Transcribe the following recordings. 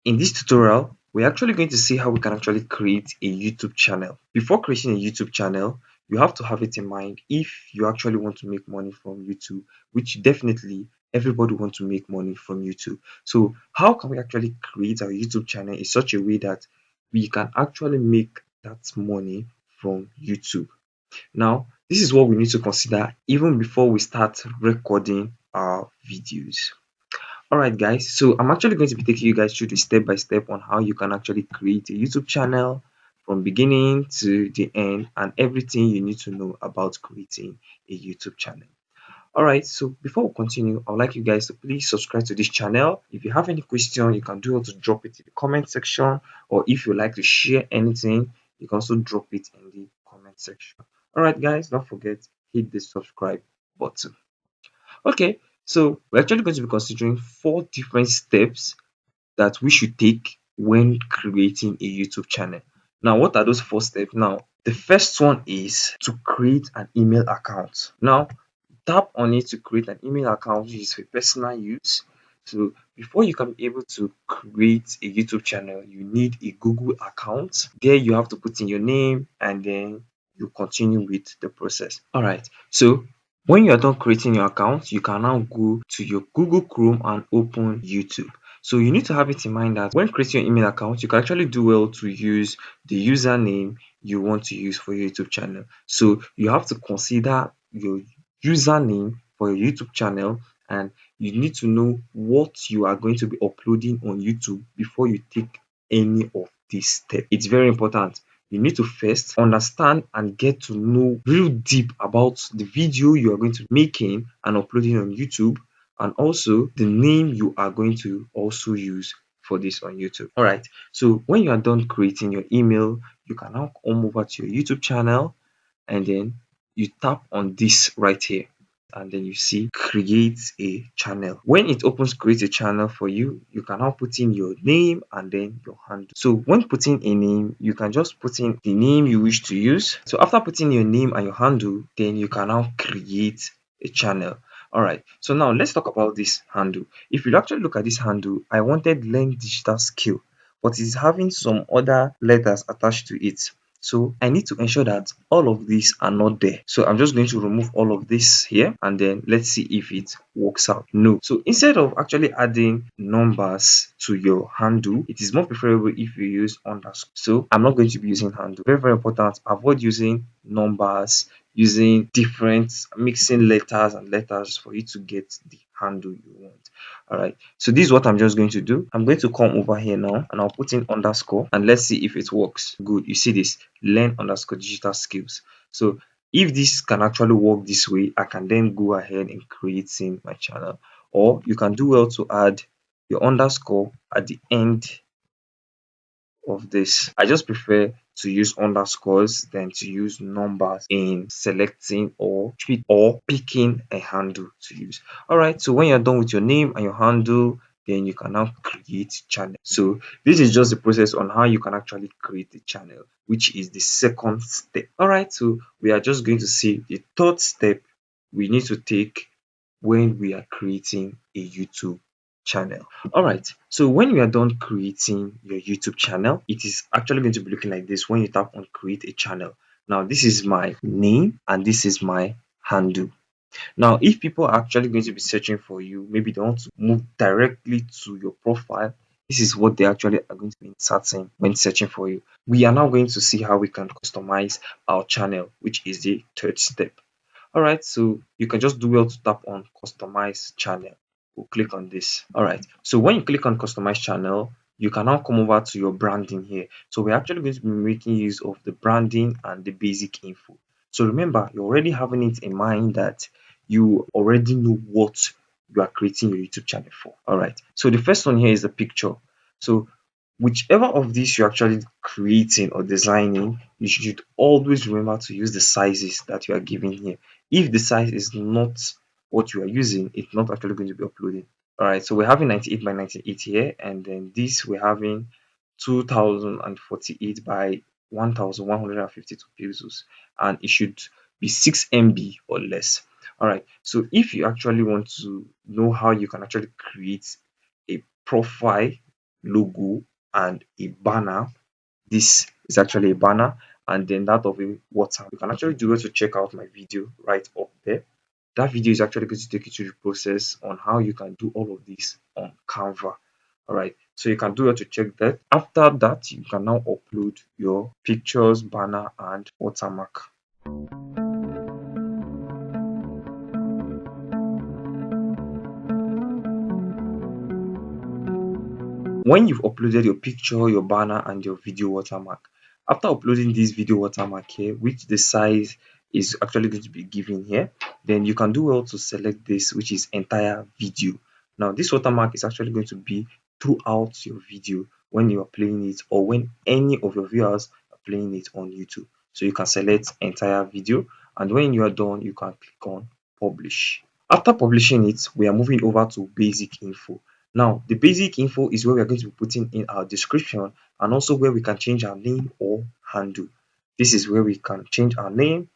In this tutorial, we're actually going to see how we can actually create a YouTube channel. Before creating a YouTube channel, you have to have it in mind if you actually want to make money from YouTube, which definitely everybody wants to make money from YouTube. So how can we actually create our YouTube channel in such a way that we can actually make that money from YouTube? Now, this is what we need to consider even before we start recording our videos. Alright guys, so I'm actually going to be taking you guys through the step by step on how you can actually create a YouTube channel from beginning to the end and everything you need to know about creating a YouTube channel. Alright, so before we continue, I would like you guys to please subscribe to this channel. If you have any question, you can do it to drop it in the comment section, or if you like to share anything, you can also drop it in the comment section. Alright guys, don't forget, hit the subscribe button. Okay, so we're actually going to be considering 4 different steps that we should take when creating a YouTube channel. Now, what are those 4 steps? Now, the first one is to create an email account. Now, tap on it to create an email account which is for personal use. So before you can be able to create a YouTube channel, you need a Google account. There you have to put in your name and then you continue with the process. All right. So when you're done creating your account, you can now go to your Google Chrome and open YouTube. So you need to have it in mind that when creating your email account, you can actually do well to use the username you want to use for your YouTube channel. So you have to consider your username for your YouTube channel, and you need to know what you are going to be uploading on YouTube before you take any of these steps. It's very important. You need to first understand and get to know real deep about the video you are going to be making and uploading on YouTube, and also the name you are going to also use for this on YouTube. All right. So when you are done creating your email, you can now come over to your YouTube channel and then you tap on this right here and then you see create a channel. When it opens create a channel for you, you can now put in your name and then your handle. So when putting a name, you can just put in the name you wish to use. So after putting your name and your handle, then you can now create a channel. All right, so now let's talk about this handle. If you actually look at this handle, I wanted learn digital skill, but it's having some other letters attached to it. So I need to ensure that all of these are not there. So I'm just going to remove all of this here and then let's see if it works out. No. So instead of actually adding numbers to your handle, it is more preferable if you use underscore. So I'm not going to be using handle. Very, very important. Avoid using numbers, using different mixing letters and letters for you to get the handle you want. All right, so this is what I'm just going to do. I'm going to come over here now and I'll put in underscore and let's see if it works. Good, you see this, learn underscore digital skills. So if this can actually work this way, I can then go ahead and creating my channel. Or you can do well to add your underscore at the end of this. I just prefer to use underscores than to use numbers in selecting or picking a handle to use. All right, so when you're done with your name and your handle, then you can now create channel. So this is just the process on how you can actually create a channel, which is the second step. All right, so we are just going to see the third step we need to take when we are creating a YouTube channel. All right, so when you are done creating your YouTube channel, it is actually going to be looking like this when you tap on create a channel. Now this is my name and this is my handle. Now if people are actually going to be searching for you, maybe they want to move directly to your profile, this is what they actually are going to be inserting when searching for you. We are now going to see how we can customize our channel, which is the third step. All right, so you can just do well to tap on customize channel. We'll click on this. All right, so when you click on customize channel, you can now come over to your branding here. So we're actually going to be making use of the branding and the basic info. So remember, you're already having it in mind that you already know what you are creating your YouTube channel for. All right, so the first one here is the picture. So whichever of these you're actually creating or designing, you should always remember to use the sizes that you are giving here. If the size is not what you are using, it's not actually going to be uploaded. All right, so we're having 98 by 98 here, and then this we're having 2048 by 1152 pixels, and it should be 6 MB or less. All right, so if you actually want to know how you can actually create a profile logo and a banner. This is actually a banner, and then that of a WhatsApp. You can actually do it to check out my video right up there. That video is actually going to take you through the process on how you can do all of this on Canva. All right, so you can do it to check that. After that, you can now upload your pictures, banner, and watermark. When you've uploaded your picture, your banner, and your video watermark, after uploading this video watermark here, which the size is actually going to be given here, then you can do well to select this, which is entire video. Now, this watermark is actually going to be throughout your video when you are playing it, or when any of your viewers are playing it on YouTube. So you can select entire video, and when you are done, you can click on publish. After publishing it, we are moving over to basic info. Now, the basic info is where we are going to be putting in our description, and also where we can change our name or handle. This is where we can change our name,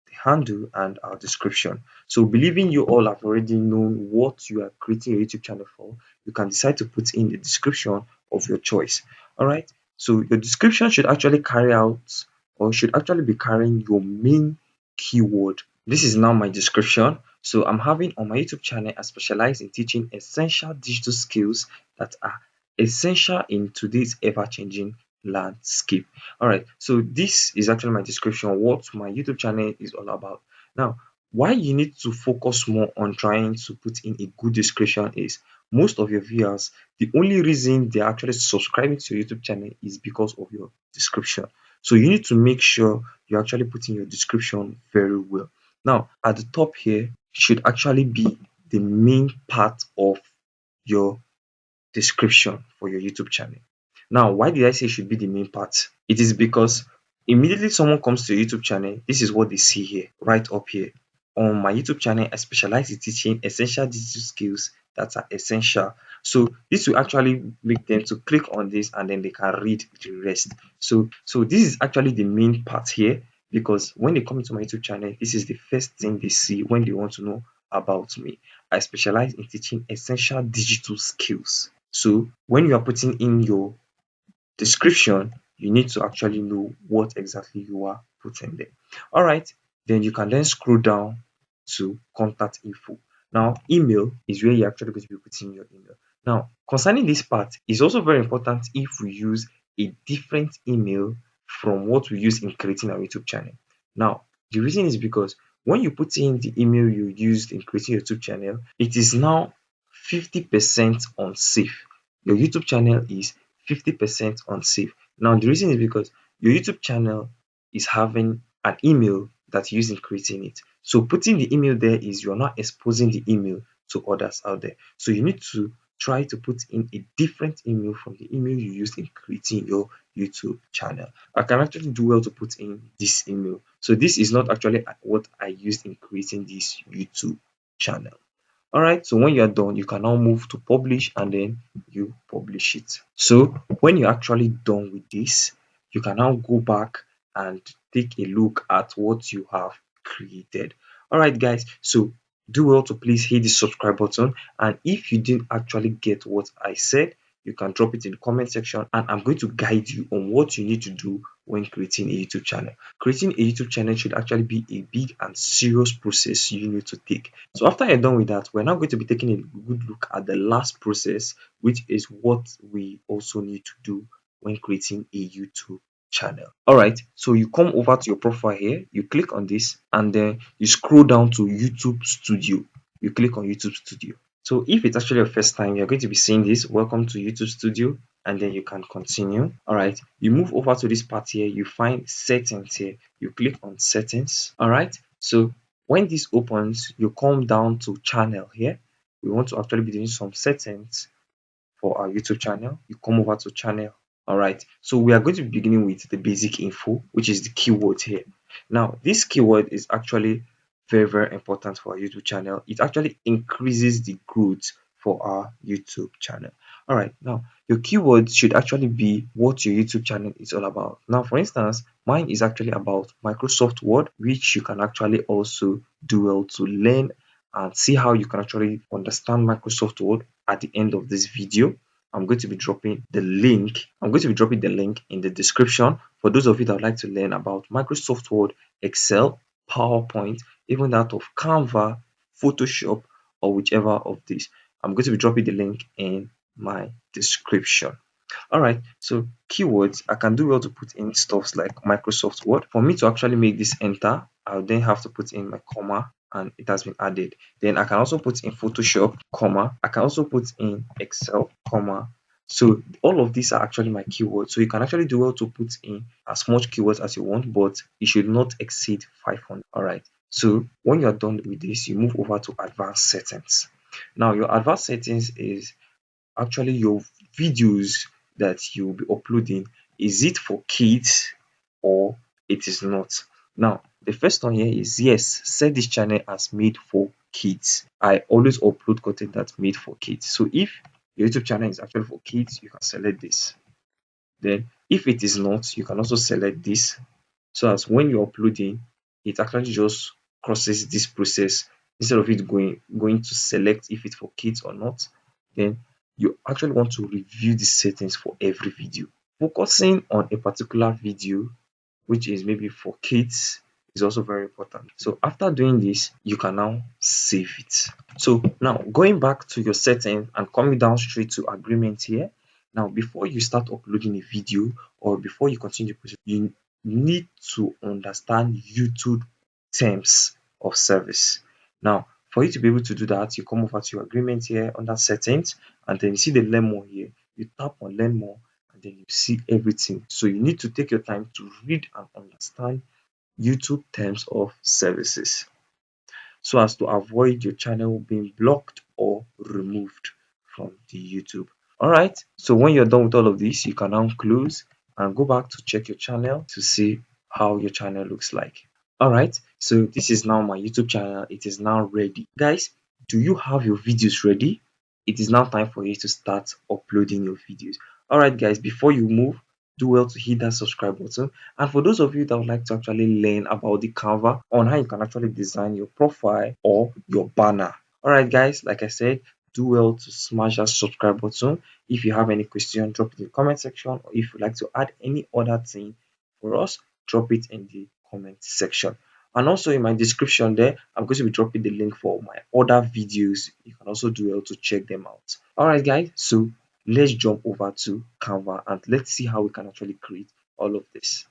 the handle, and our description. So, believing you all have already known what you are creating your YouTube channel for, you can decide to put in the description of your choice. All right. So, your description should actually carry out, or should actually be carrying your main keyword. This is now my description. So I'm having on my YouTube channel, I specialize in teaching essential digital skills that are essential in today's ever-changing landscape. All right, so this is actually my description, what my YouTube channel is all about. Now, why you need to focus more on trying to put in a good description is most of your viewers, the only reason they're actually subscribing to your YouTube channel is because of your description. So you need to make sure you actually put in your description very well. Now, at the top here should actually be the main part of your description for your YouTube channel. Now, why did I say it should be the main part? It is because immediately someone comes to your YouTube channel, this is what they see here, right up here. On my YouTube channel, I specialize in teaching essential digital skills that are essential. So this will actually make them to click on this, and then they can read the rest. So this is actually the main part here, because when they come into my YouTube channel, this is the first thing they see when they want to know about me. I specialize in teaching essential digital skills. So when you are putting in your description, you need to actually know what exactly you are putting there. All right, then you can then scroll down to contact info. Now, email is where you're actually going to be putting your email. Now, concerning this part, is also very important if we use a different email from what we use in creating our YouTube channel. Now, the reason is because when you put in the email you used in creating your YouTube channel, it is now 50% unsafe. Your YouTube channel is 50% unsafe. Now, the reason is because your YouTube channel is having an email that you use in creating it. So putting the email there is you're not exposing the email to others out there. So you need to try to put in a different email from the email you used in creating your YouTube channel. I can actually do well to put in this email. So this is not actually what I used in creating this YouTube channel. All right, so when you're done, you can now move to publish, and then you publish it. So when you're actually done with this, you can now go back and take a look at what you have created. All right, guys, so do well to please hit the subscribe button, and if you didn't actually get what I said, you can drop it in the comment section, and I'm going to guide you on what you need to do when creating a YouTube channel. Creating a YouTube channel should actually be a big and serious process you need to take. So after you're done with that, we're now going to be taking a good look at the last process, which is what we also need to do when creating a YouTube channel. All right, so you come over to your profile here, you click on this, and then you scroll down to YouTube Studio. You click on YouTube Studio. So if it's actually your first time, you're going to be seeing this, welcome to YouTube Studio, and then you can continue. All right, you move over to this part here, you find settings here, you click on settings. All right, so when this opens, you come down to channel here. We want to actually be doing some settings for our YouTube channel. You come over to channel. All right, so we are going to be beginning with the basic info, which is the keyword here. Now, this keyword is actually very important for our YouTube channel. It actually increases the growth for our YouTube channel. All right, now your keyword should actually be what your YouTube channel is all about. Now, for instance, mine is actually about Microsoft Word, which you can actually also do well to learn and see how you can actually understand Microsoft Word at the end of this video. I'm going to be dropping the link in the description for those of you that would like to learn about Microsoft Word, Excel, PowerPoint, even that of Canva, Photoshop, or whichever of these. I'm going to be dropping the link in my description. All right, so keywords, I can do well to put in stuffs like Microsoft Word. For me to actually make this enter, I'll then have to put in my comma and it has been added. Then I can also put in Photoshop, comma. I can also put in Excel, comma. So all of these are actually my keywords. So you can actually do well to put in as much keywords as you want, but it should not exceed 500. All right. So when you're done with this, you move over to advanced settings. Now your advanced settings is actually your videos that you'll be uploading. Is it for kids or it is not? Now the first one here is yes, set this channel as made for kids. I always upload content that's made for kids. So if your YouTube channel is actually for kids, you can select this. Then if it is not, you can also select this, so as when you're uploading, it actually just crosses this process. Instead of it going to select if it's for kids or not, then you actually want to review the settings for every video. Focusing on a particular video which is maybe for kids is also very important. So after doing this, you can now save it. So now going back to your settings and coming down straight to agreement here. Now before you start uploading a video or before you continue the process, you need to understand YouTube terms of service. Now for you to be able to do that, you come over to your agreement here under settings, and then you see the learn more here. You tap on learn more and then you see everything. So you need to take your time to read and understand YouTube terms of services so as to avoid your channel being blocked or removed from the YouTube. All right. So when you're done with all of this, you can now close and go back to check your channel to see how your channel looks like. All right. So this is now my YouTube channel. It is now ready. Guys, do you have your videos ready? It is now time for you to start uploading your videos. All right, guys, before you move, do well to hit that subscribe button. And for those of you that would like to actually learn about the Canva on how you can actually design your profile or your banner. All right, guys, like I said, do well to smash that subscribe button. If you have any question, drop it in the comment section, or if you'd like to add any other thing for us, drop it in the comment section. And also in my description there, I'm going to be dropping the link for my other videos. You can also do well to check them out. All right, guys, so let's jump over to Canva and let's see how we can actually create all of this.